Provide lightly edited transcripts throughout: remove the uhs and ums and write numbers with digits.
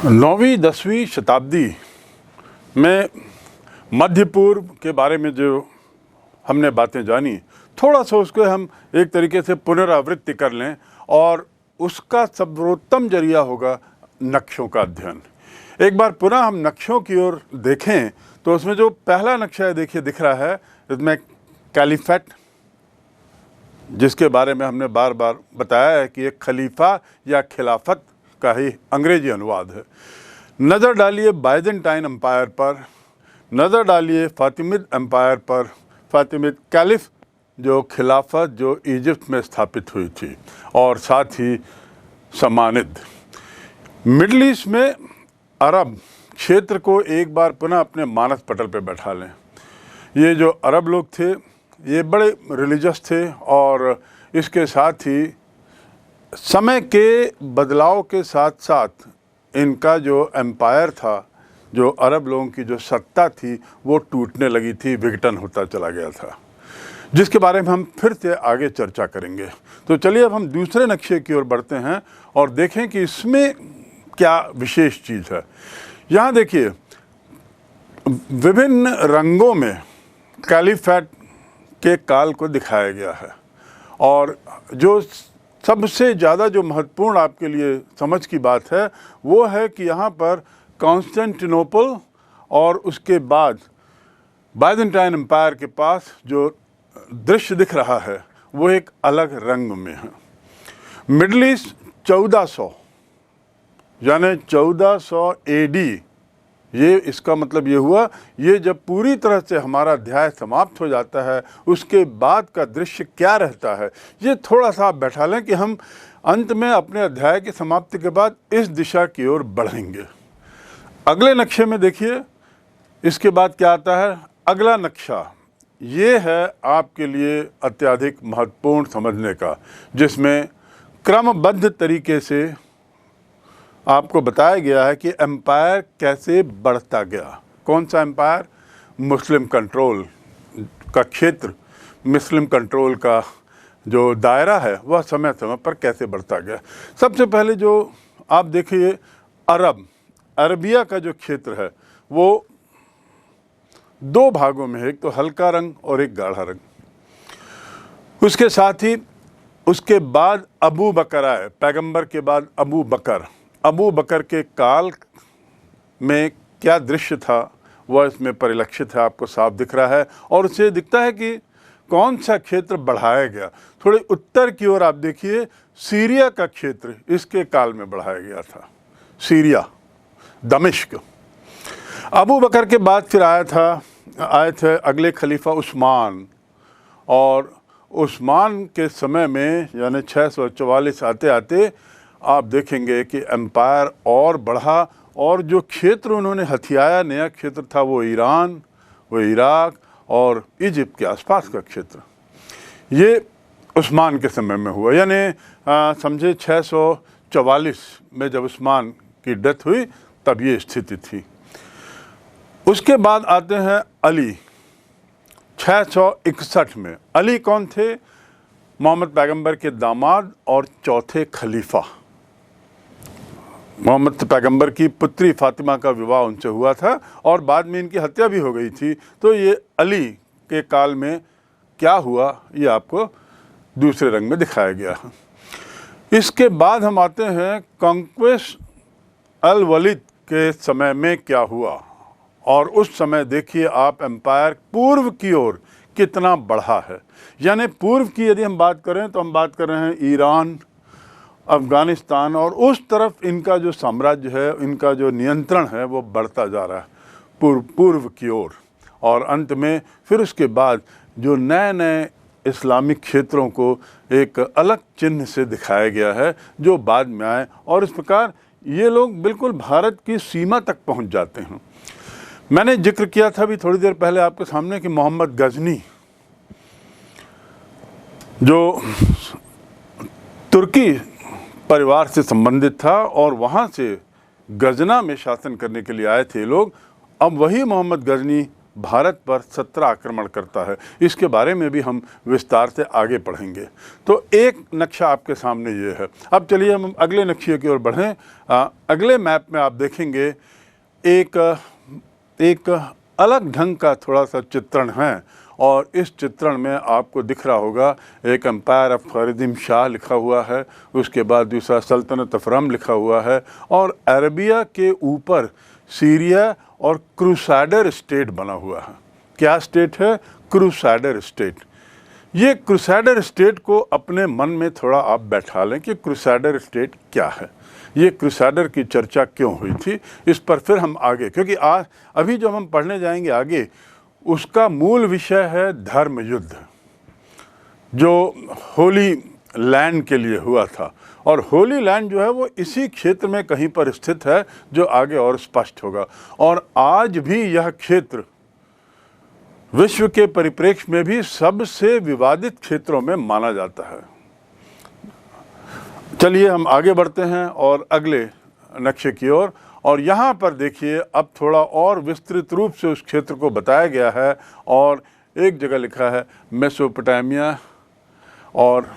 9वीं 10वीं शताब्दी में मध्य पूर्व के बारे में जो हमने बातें जानी, थोड़ा सा उसको हम एक तरीके से पुनरावृत्ति कर लें और उसका सर्वोत्तम जरिया होगा नक्शों का अध्ययन। एक बार पुनः हम नक्शों की ओर देखें तो उसमें जो पहला नक्शा है देखिए दिख रहा है, इसमें कैलिफेट, जिसके बारे में हमने बार बार बताया है कि एक खलीफा या खिलाफत का ही अंग्रेजी अनुवाद है। नज़र डालिए बाइजेंटाइन एम्पायर पर, नज़र डालिए फातिमिद एम्पायर पर, फातिमिद कैलिफ जो खिलाफत जो इजिप्ट में स्थापित हुई थी और साथ ही समानिद। मिडल ईस्ट में अरब क्षेत्र को एक बार पुनः अपने मानस पटल पर बैठा लें। ये जो अरब लोग थे ये बड़े रिलीजियस थे और इसके साथ ही समय के बदलाव के साथ साथ इनका जो एम्पायर था, जो अरब लोगों की जो सत्ता थी वो टूटने लगी थी, विघटन होता चला गया था, जिसके बारे में हम फिर से आगे चर्चा करेंगे। तो चलिए अब हम दूसरे नक्शे की ओर बढ़ते हैं और देखें कि इसमें क्या विशेष चीज़ है। यहाँ देखिए विभिन्न रंगों में कैलिफेट के काल को दिखाया गया है और जो सबसे ज़्यादा जो महत्वपूर्ण आपके लिए समझ की बात है वो है कि यहाँ पर कॉन्स्टेंटिनोपल और उसके बाद बाइजेंटाइन एम्पायर के पास जो दृश्य दिख रहा है वो एक अलग रंग में है। मिडल ईस्ट 1400 यानी 1400 एडी, ये इसका मतलब ये हुआ, ये जब पूरी तरह से हमारा अध्याय समाप्त हो जाता है उसके बाद का दृश्य क्या रहता है, ये थोड़ा सा आप बैठा लें कि हम अंत में अपने अध्याय की समाप्ति के बाद इस दिशा की ओर बढ़ेंगे। अगले नक्शे में देखिए इसके बाद क्या आता है। अगला नक्शा ये है आपके लिए अत्यधिक महत्वपूर्ण समझने का, जिसमें क्रमबद्ध तरीके से आपको बताया गया है कि एम्पायर कैसे बढ़ता गया। कौन सा एम्पायर? मुस्लिम कंट्रोल का क्षेत्र, मुस्लिम कंट्रोल का जो दायरा है वह समय समय पर कैसे बढ़ता गया। सबसे पहले जो आप देखिए अरबिया का जो क्षेत्र है वो दो भागों में है, एक तो हल्का रंग और एक गाढ़ा रंग। उसके साथ ही उसके बाद अबू बकर आए, पैगंबर के बाद अबू बकर के काल में क्या दृश्य था वह इसमें परिलक्षित है, आपको साफ दिख रहा है। और उससे दिखता है कि कौन सा क्षेत्र बढ़ाया गया। थोड़े उत्तर की ओर आप देखिए, सीरिया का क्षेत्र इसके काल में बढ़ाया गया था, सीरिया, दमिश्क। अबू बकर के बाद फिर आए थे अगले खलीफा उस्मान, और उस्मान के समय में यानी 644 आते आते आप देखेंगे कि एम्पायर और बढ़ा और जो क्षेत्र उन्होंने हथियाया, नया क्षेत्र था वो ईरान, वो इराक और इजिप्ट के आसपास का क्षेत्र, ये उस्मान के समय में हुआ। यानी समझे 644 में जब उस्मान की डेथ हुई तब ये स्थिति थी। उसके बाद आते हैं अली 661 में। अली कौन थे? मोहम्मद पैगंबर के दामाद और चौथे खलीफा। मोहम्मद पैगंबर की पुत्री फातिमा का विवाह उनसे हुआ था और बाद में इनकी हत्या भी हो गई थी। तो ये अली के काल में क्या हुआ ये आपको दूसरे रंग में दिखाया गया है। इसके बाद हम आते हैं कॉन्क्वेस्ट अल वलीद के समय में क्या हुआ, और उस समय देखिए आप एम्पायर पूर्व की ओर कितना बढ़ा है। यानी पूर्व की यदि हम बात करें तो हम बात कर रहे हैं ईरान, अफ़गानिस्तान, और उस तरफ इनका जो साम्राज्य है, इनका जो नियंत्रण है वो बढ़ता जा रहा है पूर्व की ओर। और अंत में फिर उसके बाद जो नए नए इस्लामिक क्षेत्रों को एक अलग चिन्ह से दिखाया गया है जो बाद में आए, और इस प्रकार ये लोग बिल्कुल भारत की सीमा तक पहुंच जाते हैं। मैंने जिक्र किया था अभी थोड़ी देर पहले आपके सामने कि मोहम्मद गजनी जो तुर्की परिवार से संबंधित था और वहाँ से गजना में शासन करने के लिए आए थे लोग, अब वही मोहम्मद गजनी भारत पर 17 आक्रमण करता है। इसके बारे में भी हम विस्तार से आगे पढ़ेंगे। तो एक नक्शा आपके सामने ये है। अब चलिए हम अगले नक्शे की ओर बढ़ें। अगले मैप में आप देखेंगे एक अलग ढंग का थोड़ा सा चित्रण है, और इस चित्रण में आपको दिख रहा होगा एक एम्पायर ऑफ फरीदिम शाह लिखा हुआ है, उसके बाद दूसरा सल्तनत ऑफ रम लिखा हुआ है, और अरबिया के ऊपर सीरिया और क्रूसाडर स्टेट बना हुआ है। क्या स्टेट है? क्रूसाडर स्टेट। ये क्रूसाडर स्टेट को अपने मन में थोड़ा आप बैठा लें कि क्रूसाडर स्टेट क्या है, ये क्रूसाडर की चर्चा क्यों हुई थी, इस पर फिर हम आगे, क्योंकि आज अभी जो हम पढ़ने जाएंगे आगे, उसका मूल विषय है धर्म युद्ध, जो होली लैंड के लिए हुआ था। और होली लैंड जो है वो इसी क्षेत्र में कहीं पर स्थित है, जो आगे और स्पष्ट होगा। और आज भी यह क्षेत्र विश्व के परिप्रेक्ष्य में भी सबसे विवादित क्षेत्रों में माना जाता है। चलिए हम आगे बढ़ते हैं और अगले नक्शे की ओर। और यहाँ पर देखिए, अब थोड़ा और विस्तृत रूप से उस क्षेत्र को बताया गया है, और एक जगह लिखा है मेसोपोटामिया, और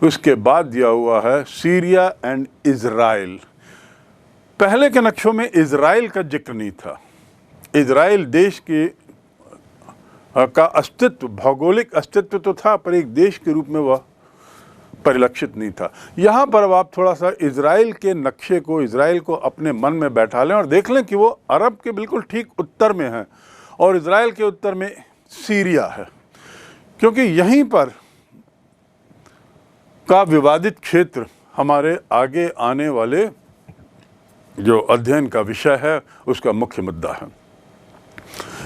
उसके बाद दिया हुआ है सीरिया एंड इज़राइल। पहले के नक्शों में इज़राइल का जिक्र नहीं था। इज़राइल देश का अस्तित्व, भौगोलिक अस्तित्व तो था, पर एक देश के रूप में वह परिलक्षित नहीं था। यहाँ पर अब आप थोड़ा सा इज़राइल के नक्शे को, इज़राइल को अपने मन में बैठा लें और देख लें कि वो अरब के बिल्कुल ठीक उत्तर में है, और इज़राइल के उत्तर में सीरिया है, क्योंकि यहीं पर का विवादित क्षेत्र हमारे आगे आने वाले जो अध्ययन का विषय है उसका मुख्य मुद्दा है।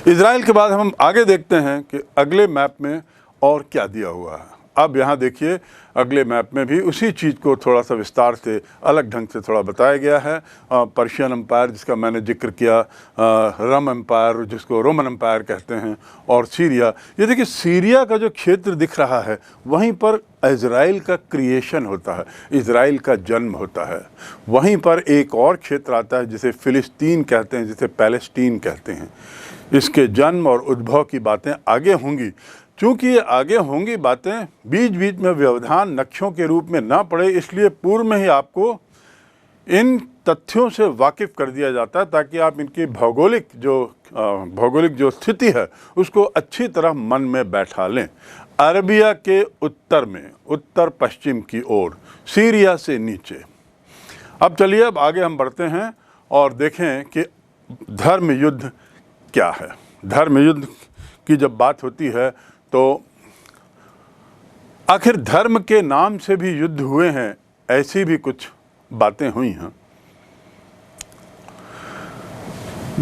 इज़राइल के बाद हम आगे देखते हैं कि अगले मैप में और क्या दिया हुआ है। अब यहाँ देखिए, अगले मैप में भी उसी चीज़ को थोड़ा सा विस्तार से अलग ढंग से थोड़ा बताया गया है। पर्शियन एम्पायर जिसका मैंने जिक्र किया, रम एम्पायर जिसको रोमन एम्पायर कहते हैं, और सीरिया। ये देखिए, सीरिया का जो क्षेत्र दिख रहा है वहीं पर इज़राइल का क्रिएशन होता है, इज़राइल का जन्म होता है। वहीं पर एक और क्षेत्र आता है जिसे फ़िलिस्तीन कहते हैं, जिसे पैलेस्टीन कहते हैं। इसके जन्म और उद्भव की बातें आगे होंगी। चूँकि ये आगे होंगी बातें, बीच बीच में व्यवधान नक्शों के रूप में ना पड़े, इसलिए पूर्व में ही आपको इन तथ्यों से वाकिफ़ कर दिया जाता है, ताकि आप इनकी भौगोलिक जो स्थिति है उसको अच्छी तरह मन में बैठा लें। अरबिया के उत्तर में, उत्तर पश्चिम की ओर, सीरिया से नीचे। अब चलिए, अब आगे हम बढ़ते हैं और देखें कि धर्म युद्ध क्या है। धर्म युद्ध की जब बात होती है तो आखिर धर्म के नाम से भी युद्ध हुए हैं, ऐसी भी कुछ बातें हुई हैं।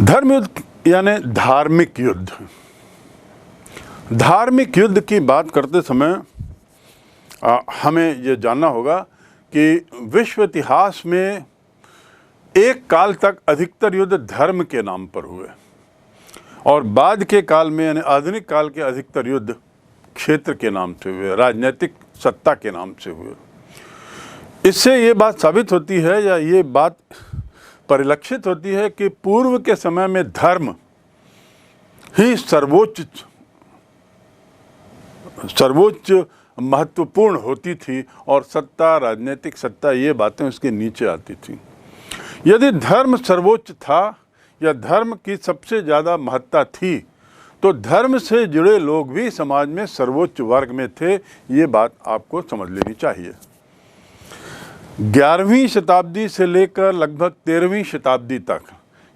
धर्म युद्ध यानी धार्मिक युद्ध। धार्मिक युद्ध की बात करते समय हमें ये जानना होगा कि विश्व इतिहास में एक काल तक अधिकतर युद्ध धर्म के नाम पर हुए, और बाद के काल में यानी आधुनिक काल के अधिकतर युद्ध क्षेत्र के नाम से हुए, राजनीतिक सत्ता के नाम से हुए। इससे ये बात साबित होती है, या ये बात परिलक्षित होती है, कि पूर्व के समय में धर्म ही सर्वोच्च महत्वपूर्ण होती थी, और सत्ता, राजनीतिक सत्ता, ये बातें उसके नीचे आती थी। यदि धर्म सर्वोच्च था या धर्म की सबसे ज़्यादा महत्ता थी, तो धर्म से जुड़े लोग भी समाज में सर्वोच्च वर्ग में थे। ये बात आपको समझ लेनी चाहिए। 11वीं शताब्दी से लेकर लगभग 13वीं शताब्दी तक,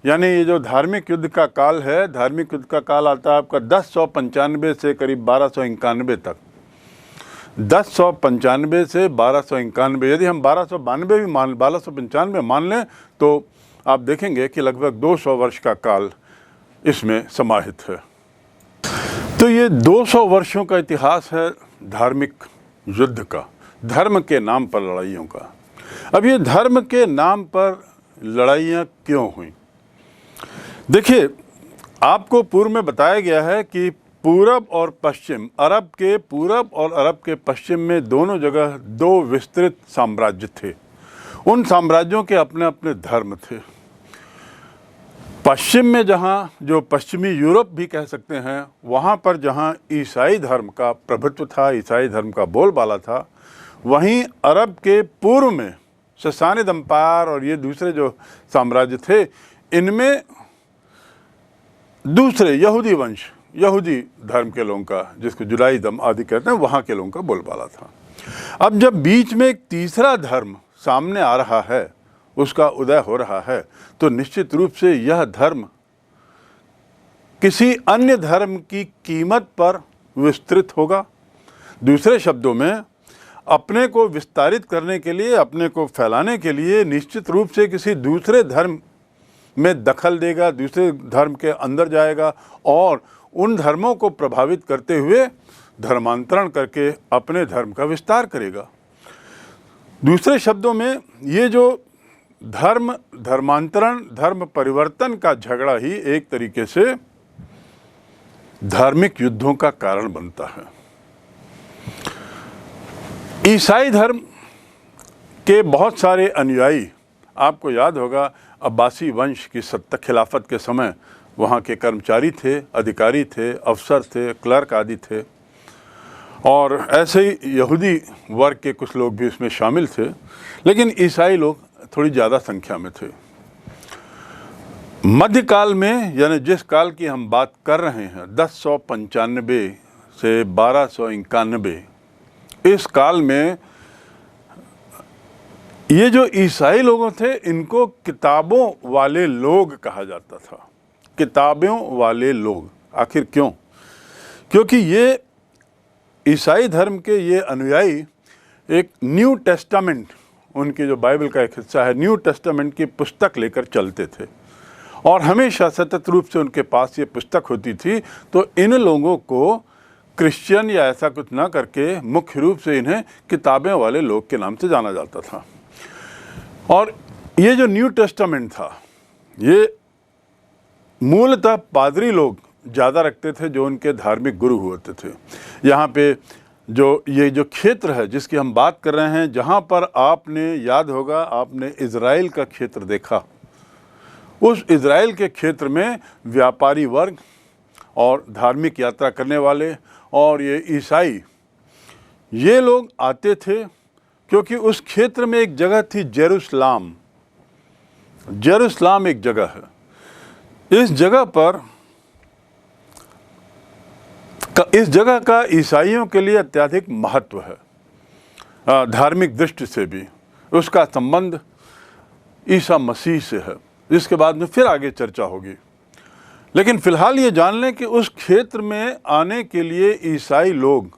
यानी ये जो धार्मिक युद्ध का काल है, धार्मिक युद्ध का काल आता है आपका 1095 से करीब 1291 तक। 1095 से 1291, यदि हम 1295 मान लें तो आप देखेंगे कि लगभग 200 वर्ष का काल इसमें समाहित है। तो ये 200 वर्षों का इतिहास है धार्मिक युद्ध का, धर्म के नाम पर लड़ाइयों का। अब ये धर्म के नाम पर लड़ाइयाँ क्यों हुई? देखिए, आपको पूर्व में बताया गया है कि पूरब और पश्चिम, अरब के पूरब और अरब के पश्चिम में दोनों जगह दो विस्तृत साम्राज्य थे। उन साम्राज्यों के अपने अपने धर्म थे। पश्चिम में जहाँ, जो पश्चिमी यूरोप भी कह सकते हैं, वहाँ पर जहाँ ईसाई धर्म का प्रभुत्व था, ईसाई धर्म का बोलबाला था, वहीं अरब के पूर्व में ससानिद एम्पायर और ये दूसरे जो साम्राज्य थे, इनमें दूसरे यहूदी वंश, यहूदी धर्म के लोगों का, जिसको जुदाइज़्म आदि कहते हैं, वहाँ के लोगों का बोलबाला था। अब जब बीच में एक तीसरा धर्म सामने आ रहा है, उसका उदय हो रहा है, तो निश्चित रूप से यह धर्म किसी अन्य धर्म की कीमत पर विस्तृत होगा। दूसरे शब्दों में, अपने को विस्तारित करने के लिए, अपने को फैलाने के लिए निश्चित रूप से किसी दूसरे धर्म में दखल देगा, दूसरे धर्म के अंदर जाएगा और उन धर्मों को प्रभावित करते हुए धर्मांतरण करके अपने धर्म का विस्तार करेगा। दूसरे शब्दों में, ये जो धर्मांतरण, धर्म परिवर्तन का झगड़ा ही एक तरीके से धार्मिक युद्धों का कारण बनता है। ईसाई धर्म के बहुत सारे अनुयायी, आपको याद होगा अब्बासी वंश की सत्ता, खिलाफत के समय वहाँ के कर्मचारी थे, अधिकारी थे, अफसर थे, क्लर्क आदि थे, और ऐसे ही यहूदी वर्ग के कुछ लोग भी इसमें शामिल थे, लेकिन ईसाई लोग थोड़ी ज़्यादा संख्या में थे। मध्यकाल में, यानी जिस काल की हम बात कर रहे हैं, 1095 से 1291, इस काल में ये जो ईसाई लोगों थे, इनको किताबों वाले लोग कहा जाता था। किताबों वाले लोग, आखिर क्यों? क्योंकि ये ईसाई धर्म के ये अनुयायी एक न्यू टेस्टामेंट, उनकी जो बाइबल का एक हिस्सा है, न्यू टेस्टामेंट की पुस्तक लेकर चलते थे और हमेशा सतत रूप से उनके पास ये पुस्तक होती थी। तो इन लोगों को क्रिश्चियन या ऐसा कुछ ना करके मुख्य रूप से इन्हें किताबें वाले लोग के नाम से जाना जाता था। और ये जो न्यू टेस्टामेंट था, ये मूलतः पादरी लोग ज़्यादा रखते थे, जो उनके धार्मिक गुरु होते थे। यहाँ पे जो ये जो क्षेत्र है जिसकी हम बात कर रहे हैं, जहाँ पर आपने याद होगा, आपने इज़राइल का क्षेत्र देखा, उस इज़राइल के क्षेत्र में व्यापारी वर्ग और धार्मिक यात्रा करने वाले और ये ईसाई, ये लोग आते थे, क्योंकि उस क्षेत्र में एक जगह थी जेरूसलाम। जेरूसलाम एक जगह है, इस जगह का ईसाइयों के लिए अत्यधिक महत्व है। धार्मिक दृष्टि से भी उसका संबंध ईसा मसीह से है, जिसके बाद में फिर आगे चर्चा होगी। लेकिन फिलहाल ये जान लें कि उस क्षेत्र में आने के लिए ईसाई लोग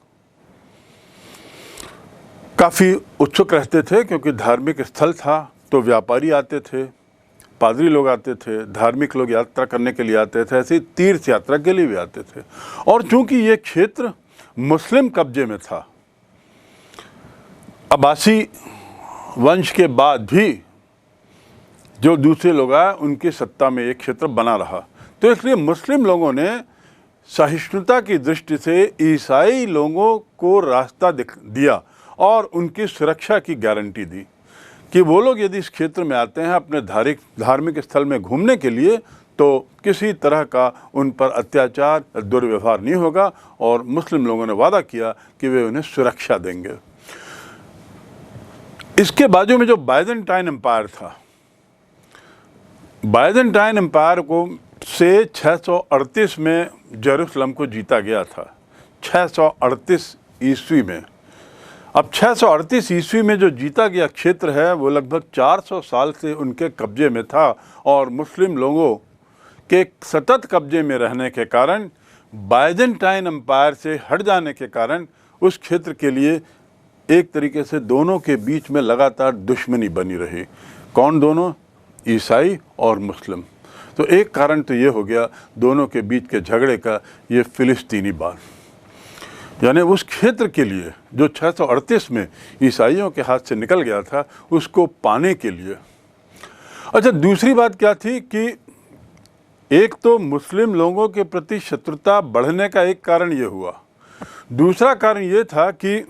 काफ़ी उत्सुक रहते थे, क्योंकि धार्मिक स्थल था। तो व्यापारी आते थे, पादरी लोग आते थे, धार्मिक लोग यात्रा करने के लिए आते थे, ऐसे तीर्थ यात्रा के लिए भी आते थे। और चूंकि ये क्षेत्र मुस्लिम कब्जे में था, अब्बासी वंश के बाद भी जो दूसरे लोग आए, उनकी सत्ता में ये क्षेत्र बना रहा, तो इसलिए मुस्लिम लोगों ने सहिष्णुता की दृष्टि से ईसाई लोगों को रास्ता दिया और उनकी सुरक्षा की गारंटी दी कि वो लोग यदि इस क्षेत्र में आते हैं अपने धार्मिक स्थल में घूमने के लिए, तो किसी तरह का उन पर अत्याचार, दुर्व्यवहार नहीं होगा। और मुस्लिम लोगों ने वादा किया कि वे उन्हें सुरक्षा देंगे। इसके बाजू में जो बाइजेंटाइन एम्पायर था, बाइजेंटाइन एम्पायर को से 638 में जेरूसलम को जीता गया था, 638 ईस्वी में। अब 638 ईस्वी में जो जीता गया क्षेत्र है, वो लगभग 400 साल से उनके कब्जे में था, और मुस्लिम लोगों के सतत कब्जे में रहने के कारण, बाइजेंटाइन एम्पायर से हट जाने के कारण, उस क्षेत्र के लिए एक तरीके से दोनों के बीच में लगातार दुश्मनी बनी रही। कौन दोनों? ईसाई और मुस्लिम। तो एक कारण तो ये हो गया दोनों के बीच के झगड़े का, ये फिलिस्तीनी बात, यानी उस क्षेत्र के लिए जो 638 में ईसाइयों के हाथ से निकल गया था, उसको पाने के लिए। अच्छा, दूसरी बात क्या थी कि एक तो मुस्लिम लोगों के प्रति शत्रुता बढ़ने का एक कारण ये हुआ, दूसरा कारण ये था कि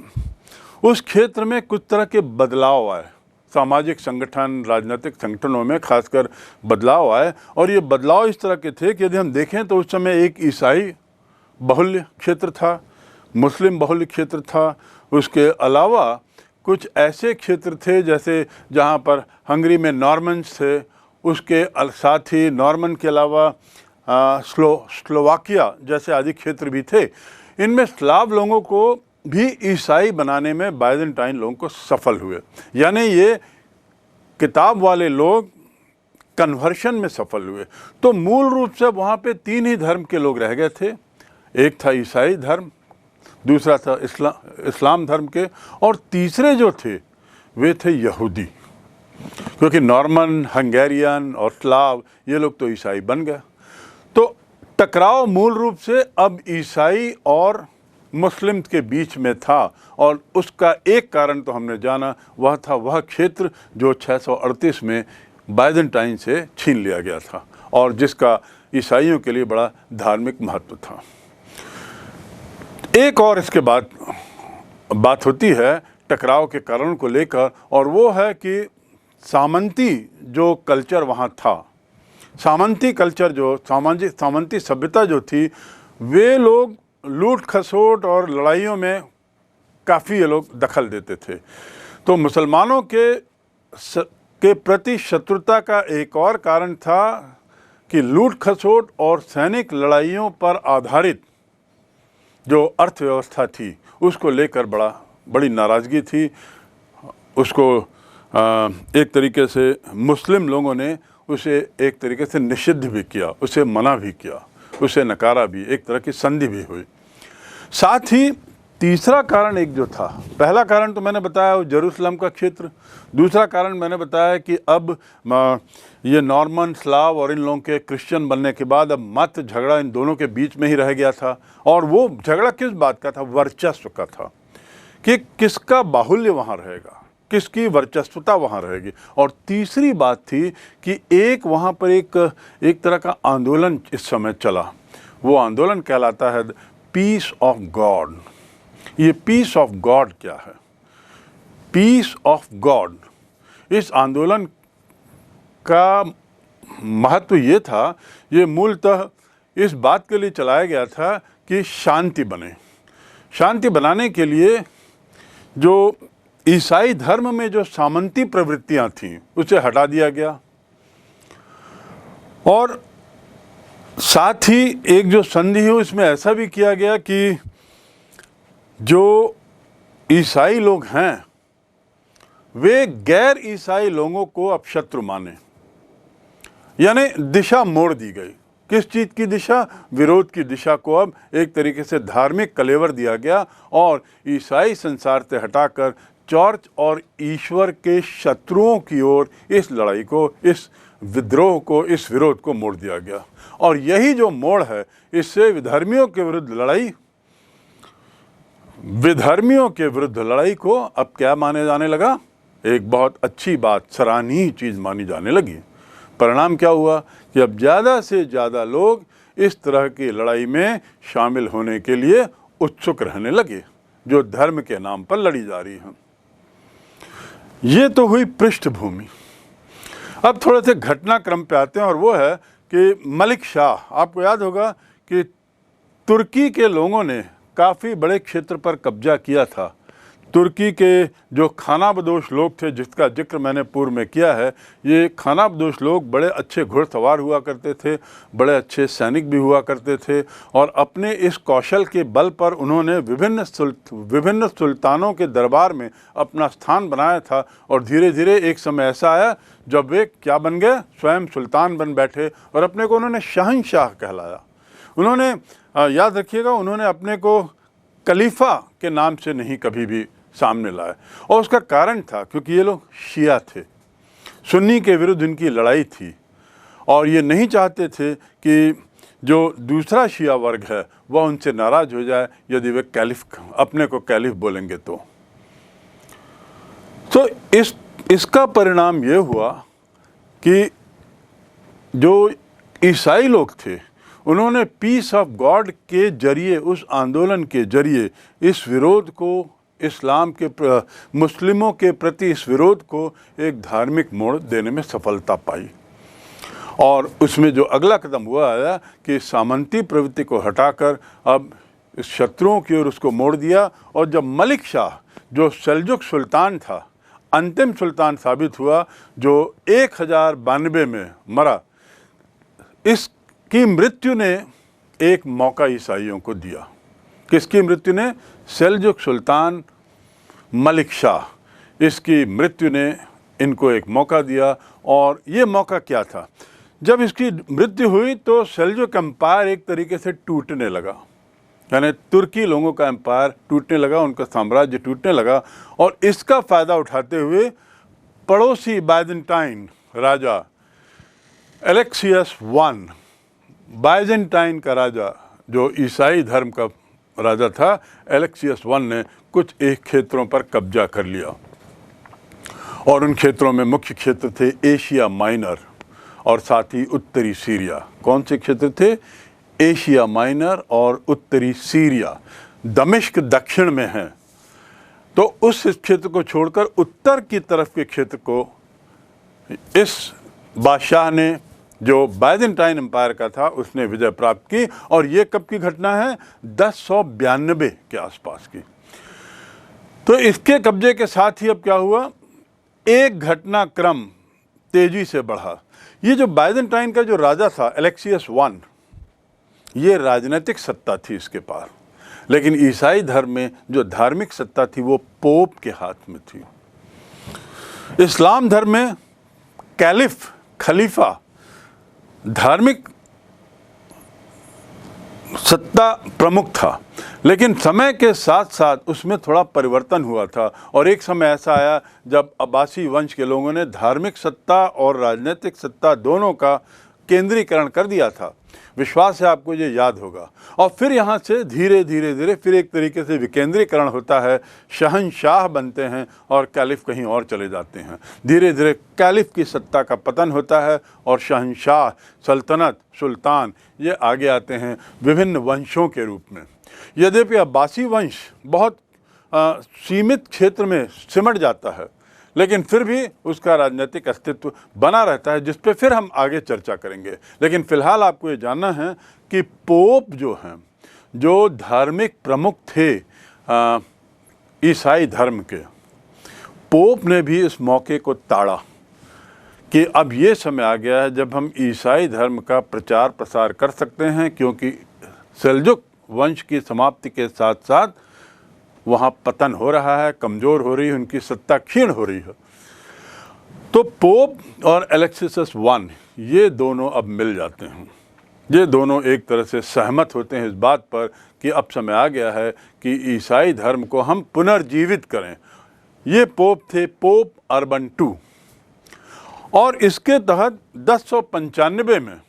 उस क्षेत्र में कुछ तरह के बदलाव आए, सामाजिक संगठन, राजनीतिक संगठनों में खासकर बदलाव आए। और ये बदलाव इस तरह के थे कि यदि हम देखें तो उस समय एक ईसाई बहुल्य क्षेत्र था, मुस्लिम बहुल्य क्षेत्र था, उसके अलावा कुछ ऐसे क्षेत्र थे जैसे जहाँ पर हंगरी में नॉर्मन्स थे, उसके साथ ही नॉर्मन के अलावा स्लोवाकिया जैसे आदि क्षेत्र भी थे। इनमें स्लाव लोगों को भी ईसाई बनाने में बाइजेंटाइन लोगों को सफल हुए, यानी ये किताब वाले लोग कन्वर्शन में सफल हुए। तो मूल रूप से वहाँ पे तीन ही धर्म के लोग रह गए थे, एक था ईसाई धर्म, दूसरा था इस्लाम धर्म के, और तीसरे जो थे वे थे यहूदी, क्योंकि नॉर्मन, हंगेरियन और स्लाव ये लोग तो ईसाई बन गए। तो टकराव मूल रूप से अब ईसाई और मुस्लिम के बीच में था, और उसका एक कारण तो हमने जाना, वह था वह क्षेत्र जो 638 में बाइजेंटाइन से छीन लिया गया था और जिसका ईसाइयों के लिए बड़ा धार्मिक महत्व था। एक और इसके बाद बात होती है टकराव के कारण को लेकर, और वो है कि सामंती जो कल्चर वहाँ था, सामंती कल्चर जो सामंती सभ्यता जो थी, वे लोग लूट खसोट और लड़ाइयों में काफ़ी ये लोग दखल देते थे। तो मुसलमानों के प्रति शत्रुता का एक और कारण था कि लूट खसोट और सैनिक लड़ाइयों पर आधारित जो अर्थव्यवस्था थी उसको लेकर बड़ी नाराज़गी थी। उसको एक तरीके से मुस्लिम लोगों ने उसे एक तरीके से निषिद्ध भी किया, उसे मना भी किया, उसे नकारा भी, एक तरह की संधि भी हुई। साथ ही तीसरा कारण एक जो था, पहला कारण तो मैंने बताया वो जेरूसलम का क्षेत्र, दूसरा कारण मैंने बताया कि अब ये नॉर्मन, स्लाव और इन लोगों के क्रिश्चियन बनने के बाद अब मत झगड़ा इन दोनों के बीच में ही रह गया था। और वो झगड़ा किस बात का था? वर्चस्व का था, कि किसका बाहुल्य वहाँ रहेगा, किसकी वर्चस्वता वहाँ रहेगी। और तीसरी बात थी कि एक वहाँ पर एक तरह का आंदोलन इस समय चला, वो आंदोलन कहलाता है पीस ऑफ गॉड। ये पीस ऑफ गॉड क्या है? पीस ऑफ गॉड, इस आंदोलन का महत्व ये था, ये मूलतः इस बात के लिए चलाया गया था कि शांति बने। शांति बनाने के लिए जो ईसाई धर्म में जो सामंती प्रवृत्तियां थीं उसे हटा दिया गया, और साथ ही एक जो संधि है उसमें ऐसा भी किया गया कि जो ईसाई लोग हैं वे गैर ईसाई लोगों को अब शत्रु माने, यानी दिशा मोड़ दी गई। किस चीज़ की दिशा? विरोध की दिशा को अब एक तरीके से धार्मिक कलेवर दिया गया, और ईसाई संसार से हटाकर चर्च और ईश्वर के शत्रुओं की ओर इस लड़ाई को, इस विद्रोह को, इस विरोध को मोड़ दिया गया। और यही जो मोड़ है, इससे विधर्मियों के विरुद्ध लड़ाई को अब क्या माने जाने लगा? एक बहुत अच्छी बात, सराहनीय चीज़ मानी जाने लगी। परिणाम क्या हुआ कि अब ज़्यादा से ज़्यादा लोग इस तरह की लड़ाई में शामिल होने के लिए उत्सुक रहने लगे, जो धर्म के नाम पर लड़ी जा रही है। ये तो हुई पृष्ठभूमि। अब थोड़े से घटनाक्रम पे आते हैं, और वो है कि मलिक शाह, आपको याद होगा कि तुर्की के लोगों ने काफ़ी बड़े क्षेत्र पर कब्जा किया था। तुर्की के जो खानाबदोश लोग थे, जिसका जिक्र मैंने पूर्व में किया है, ये खानाबदोश लोग बड़े अच्छे घुड़सवार हुआ करते थे, बड़े अच्छे सैनिक भी हुआ करते थे, और अपने इस कौशल के बल पर उन्होंने विभिन्न सुल्तानों के दरबार में अपना स्थान बनाया था। और धीरे धीरे एक समय ऐसा आया जब वे क्या बन गए? स्वयं सुल्तान बन बैठे, और अपने को उन्होंने शहंशाह कहलाया। उन्होंने, याद रखिएगा, उन्होंने अपने को खलीफा के नाम से नहीं कभी भी सामने लाया, और उसका कारण था क्योंकि ये लोग शिया थे, सुन्नी के विरुद्ध इनकी लड़ाई थी, और ये नहीं चाहते थे कि जो दूसरा शिया वर्ग है वह उनसे नाराज़ हो जाए यदि वे अपने को कैलिफ बोलेंगे तो इसका परिणाम ये हुआ कि जो ईसाई लोग थे उन्होंने पीस ऑफ गॉड के जरिए, उस आंदोलन के जरिए इस विरोध को इस्लाम के मुस्लिमों के प्रति इस विरोध को एक धार्मिक मोड़ देने में सफलता पाई। और उसमें जो अगला कदम हुआ आया कि सामंती प्रवृत्ति को हटाकर अब इस शत्रुओं की ओर उसको मोड़ दिया। और जब मलिक शाह जो सेल्जुक सुल्तान था, अंतिम सुल्तान साबित हुआ, जो 1092 में मरा, इसकी मृत्यु ने एक मौका ईसाइयों को दिया। किसकी मृत्यु ने? सेल्जुक सुल्तान मलिक शाह, इसकी मृत्यु ने इनको एक मौका दिया। और ये मौका क्या था? जब इसकी मृत्यु हुई तो सेल्जुक एम्पायर एक तरीके से टूटने लगा, यानी तुर्की लोगों का एम्पायर टूटने लगा, उनका साम्राज्य टूटने लगा। और इसका फ़ायदा उठाते हुए पड़ोसी Byzantine Raja Alexius I, Byzantine का राजा जो ईसाई धर्म का राजा था, एलेक्सियस I ने कुछ एक क्षेत्रों पर कब्जा कर लिया। और उन क्षेत्रों में मुख्य क्षेत्र थे एशिया माइनर और साथ ही उत्तरी सीरिया। कौन से क्षेत्र थे? एशिया माइनर और उत्तरी सीरिया। दमिश्क दक्षिण में है, तो उस क्षेत्र को छोड़कर उत्तर की तरफ के क्षेत्र को इस बादशाह ने, जो बाइजेंटाइन एम्पायर का था, उसने विजय प्राप्त की। और ये कब की घटना है? 1092 के आसपास की। तो इसके कब्जे के साथ ही अब क्या हुआ? एक घटनाक्रम तेजी से बढ़ा। ये जो बाइजेंटाइन का जो राजा था एलेक्सियस I, ये राजनीतिक सत्ता थी इसके पास, लेकिन ईसाई धर्म में जो धार्मिक सत्ता थी वो पोप के हाथ में थी। इस्लाम धर्म में कैलिफ, खलीफा, धार्मिक सत्ता प्रमुख था, लेकिन समय के साथ साथ उसमें थोड़ा परिवर्तन हुआ था। और एक समय ऐसा आया जब अब्बासी वंश के लोगों ने धार्मिक सत्ता और राजनीतिक सत्ता दोनों का केंद्रीकरण कर दिया था। विश्वास है आपको ये याद होगा। और फिर यहाँ से धीरे धीरे फिर एक तरीके से विकेंद्रीकरण होता है, शहंशाह बनते हैं और कैलिफ कहीं और चले जाते हैं। धीरे धीरे कैलिफ की सत्ता का पतन होता है और शहंशाह, सल्तनत, सुल्तान ये आगे आते हैं विभिन्न वंशों के रूप में। यद्यपि अब्बासी वंश बहुत सीमित क्षेत्र में सिमट जाता है, लेकिन फिर भी उसका राजनीतिक अस्तित्व बना रहता है, जिस पे फिर हम आगे चर्चा करेंगे। लेकिन फ़िलहाल आपको ये जानना है कि पोप जो हैं, जो धार्मिक प्रमुख थे ईसाई धर्म के, पोप ने भी इस मौके को ताड़ा कि अब ये समय आ गया है जब हम ईसाई धर्म का प्रचार प्रसार कर सकते हैं, क्योंकि सेल्जुक वंश की समाप्ति के साथ साथ वहाँ पतन हो रहा है, कमज़ोर हो रही है, उनकी सत्ता क्षीण हो रही है। तो पोप और एलेक्सियस I ये दोनों अब मिल जाते हैं। ये दोनों एक तरह से सहमत होते हैं इस बात पर कि अब समय आ गया है कि ईसाई धर्म को हम पुनर्जीवित करें। ये पोप थे पोप अर्बन II। और इसके तहत 1095 में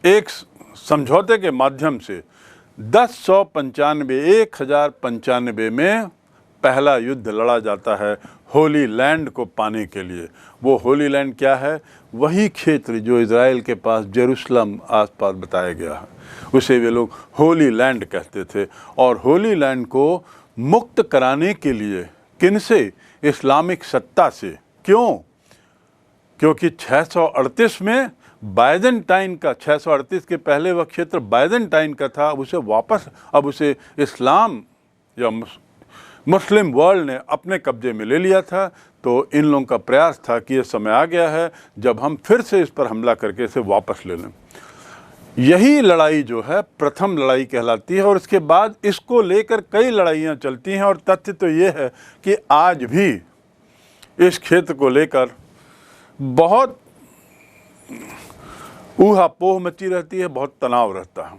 एक समझौते के माध्यम से 1095 में पहला युद्ध लड़ा जाता है होली लैंड को पाने के लिए। वो होली लैंड क्या है? वही क्षेत्र जो इज़राइल के पास जेरूशलम आसपास बताया गया है, उसे वे लोग होली लैंड कहते थे। और होली लैंड को मुक्त कराने के लिए किनसे? इस्लामिक सत्ता से। क्यों? क्योंकि 638 में बाइजेंटाइन का, 638 के पहले वह क्षेत्र बाइजेंटाइन का था, उसे वापस अब उसे इस्लाम या मुस्लिम वर्ल्ड ने अपने कब्जे में ले लिया था। तो इन लोगों का प्रयास था कि ये समय आ गया है जब हम फिर से इस पर हमला करके इसे वापस ले लें। यही लड़ाई जो है प्रथम लड़ाई कहलाती है। और इसके बाद इसको लेकर कई लड़ाइयाँ चलती हैं। और तथ्य तो ये है कि आज भी इस क्षेत्र को लेकर बहुत ऊहापोह मची रहती है, बहुत तनाव रहता है।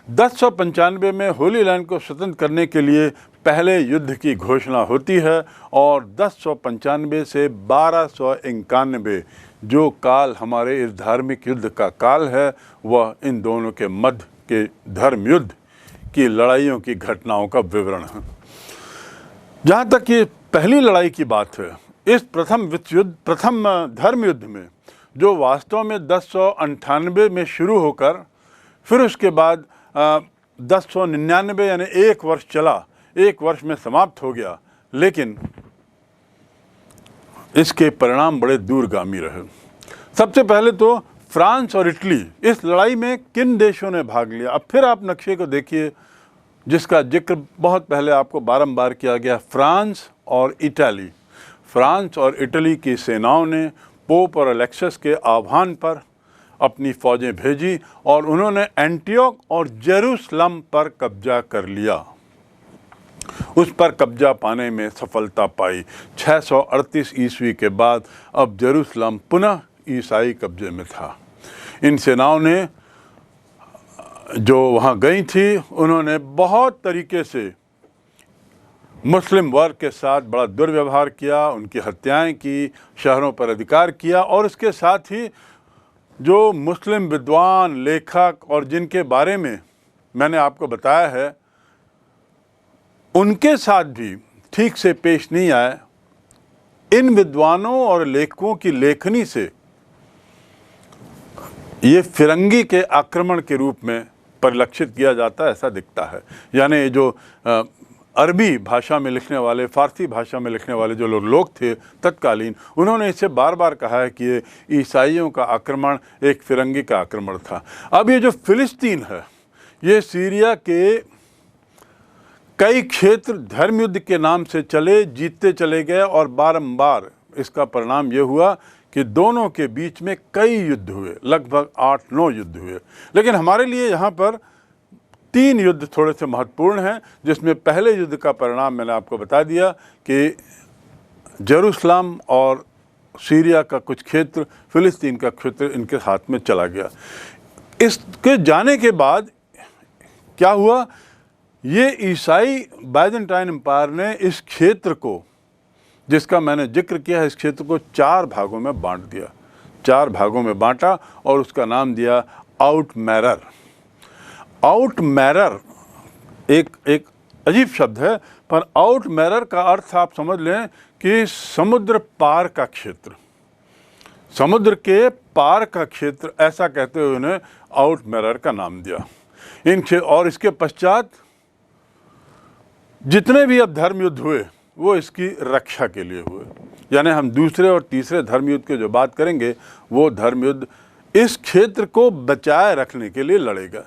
1095 में होली लैंड को स्वतंत्र करने के लिए पहले युद्ध की घोषणा होती है। और 1095 से 1291 जो काल हमारे इस धार्मिक युद्ध का काल है, वह इन दोनों के मध्य के धर्म युद्ध की लड़ाइयों की घटनाओं का विवरण है। जहाँ तक ये पहली लड़ाई की बात है, इस प्रथम धर्म युद्ध में, जो वास्तव में 1098 में शुरू होकर फिर उसके बाद 1099 यानी एक वर्ष चला, 1 वर्ष में समाप्त हो गया, लेकिन इसके परिणाम बड़े दूरगामी रहे। सबसे पहले तो फ्रांस और इटली, इस लड़ाई में किन देशों ने भाग लिया? अब फिर आप नक्शे को देखिए, जिसका जिक्र बहुत पहले आपको बारंबार किया गया, फ्रांस और इटली। फ्रांस और इटली की सेनाओं ने पोप और अलेक्सस के आह्वान पर अपनी फौजें भेजी और उन्होंने एंटियोक और जेरूसलम पर कब्जा कर लिया। उस पर कब्जा पाने में सफलता पाई। 638 ईस्वी के बाद अब जेरूसलम पुनः ईसाई कब्जे में था। इन सेनाओं ने जो वहाँ गई थी, उन्होंने बहुत तरीके से मुस्लिम वर्ग के साथ बड़ा दुर्व्यवहार किया, उनकी हत्याएं की, शहरों पर अधिकार किया और इसके साथ ही जो मुस्लिम विद्वान, लेखक और जिनके बारे में मैंने आपको बताया है, उनके साथ भी ठीक से पेश नहीं आए। इन विद्वानों और लेखकों की लेखनी से ये फिरंगी के आक्रमण के रूप में परिलक्षित किया जाता है, ऐसा दिखता है। यानी जो अरबी भाषा में लिखने वाले, फारसी भाषा में लिखने वाले जो लोग थे तत्कालीन, उन्होंने इसे बार बार कहा है कि ये ईसाइयों का आक्रमण एक फिरंगी का आक्रमण था। अब ये जो फिलिस्तीन है, ये सीरिया के कई क्षेत्र धर्म युद्ध के नाम से जीतते चले गए और बारंबार इसका परिणाम ये हुआ कि दोनों के बीच में कई युद्ध हुए, लगभग 8-9 युद्ध हुए। लेकिन हमारे लिए यहाँ पर 3 युद्ध थोड़े से महत्वपूर्ण हैं, जिसमें पहले युद्ध का परिणाम मैंने आपको बता दिया कि जेरूसलम और सीरिया का कुछ क्षेत्र, फिलिस्तीन का क्षेत्र इनके हाथ में चला गया। इसके जाने के बाद क्या हुआ, ये ईसाई बाइजेंटाइन एम्पायर ने इस क्षेत्र को, जिसका मैंने जिक्र किया है, इस क्षेत्र को 4 भागों में बांट दिया। 4 भागों में बांटा और उसका नाम दिया आउटमैरर। आउटमैरर एक अजीब शब्द है, पर आउटमैरर का अर्थ आप समझ लें कि समुद्र पार का क्षेत्र, समुद्र के पार का क्षेत्र, ऐसा कहते हुए उन्हें आउटमैरर का नाम दिया। और इसके पश्चात जितने भी अब धर्म युद्ध हुए वो इसकी रक्षा के लिए हुए। यानी हम दूसरे और तीसरे धर्म युद्ध की जो बात करेंगे, वो धर्म युद्ध इस क्षेत्र को बचाए रखने के लिए लड़ेगा।